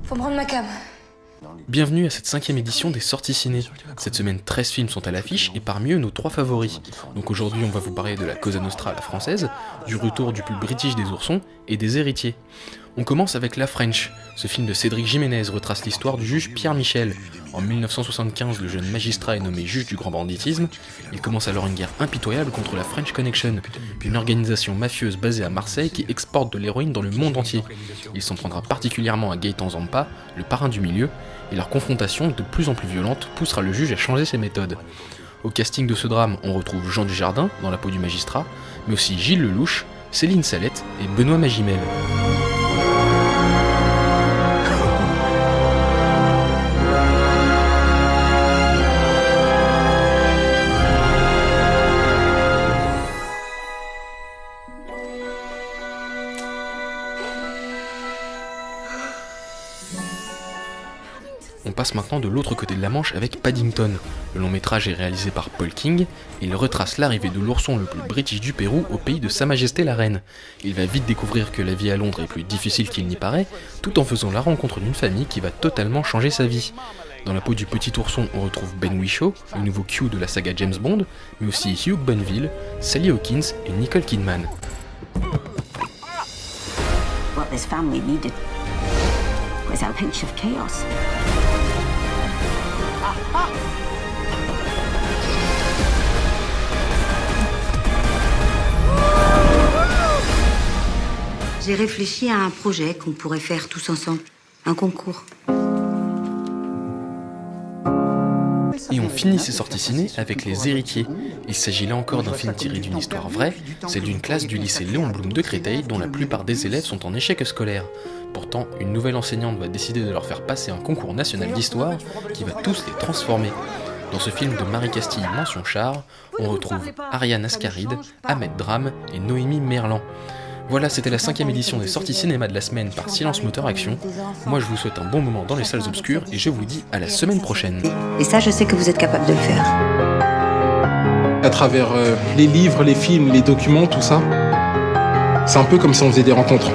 Faut me rendre ma cam. Bienvenue à cette 5e édition des sorties ciné. Cette semaine, 13 films sont à l'affiche et parmi eux nos 3 favoris. Donc aujourd'hui on va vous parler de la Cosa Nostra à la française, du retour du plus british des oursons et des héritiers. On commence avec La French. Ce film de Cédric Jiménez retrace l'histoire du juge Pierre Michel. En 1975, le jeune magistrat est nommé juge du grand banditisme. Il commence alors une guerre impitoyable contre la French Connection, une organisation mafieuse basée à Marseille qui exporte de l'héroïne dans le monde entier. Il s'en prendra particulièrement à Gaëtan Zampa, le parrain du milieu, et leur confrontation, de plus en plus violente, poussera le juge à changer ses méthodes. Au casting de ce drame, on retrouve Jean Dujardin dans la peau du magistrat, mais aussi Gilles Lelouch, Céline Salette et Benoît Magimel. On passe maintenant de l'autre côté de la Manche avec Paddington. Le long métrage est réalisé par Paul King et il retrace l'arrivée de l'ourson le plus british du Pérou au pays de Sa Majesté la Reine. Il va vite découvrir que la vie à Londres est plus difficile qu'il n'y paraît, tout en faisant la rencontre d'une famille qui va totalement changer sa vie. Dans la peau du petit ourson, on retrouve Ben Whishaw, le nouveau Q de la saga James Bond, mais aussi Hugh Bonneville, Sally Hawkins et Nicole Kidman. What this family needed was a pinch of chaos. J'ai réfléchi à un projet qu'on pourrait faire tous ensemble. Un concours. Et on finit ces sorties ciné avec Les Héritiers. Il s'agit là encore d'un film tiré d'une histoire vraie, celle d'une classe du lycée Léon Blum de Créteil dont la plupart des élèves sont en échec scolaire. Pourtant, une nouvelle enseignante va décider de leur faire passer un concours national d'histoire qui va tous les transformer. Dans ce film de Marie Castille mention char, on retrouve Ariane Ascaride, Ahmed Dram et Noémie Merlan. Voilà, c'était la 5e édition des sorties cinéma de la semaine par Silence Moteur Action. Moi je vous souhaite un bon moment dans les salles obscures et je vous dis à la semaine prochaine. Et ça, je sais que vous êtes capable de le faire. À travers les livres, les films, les documents, tout ça, c'est un peu comme si on faisait des rencontres.